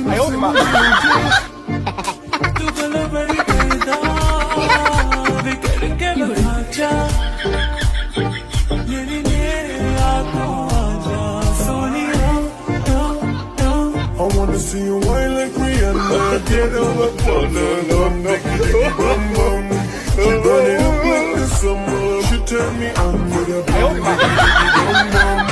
哎呦我的妈！ I wanna see you whine like Rihanna. Get on the corner, dicky bum bum. She burn it up like the summer. She turn me on with a bum bum.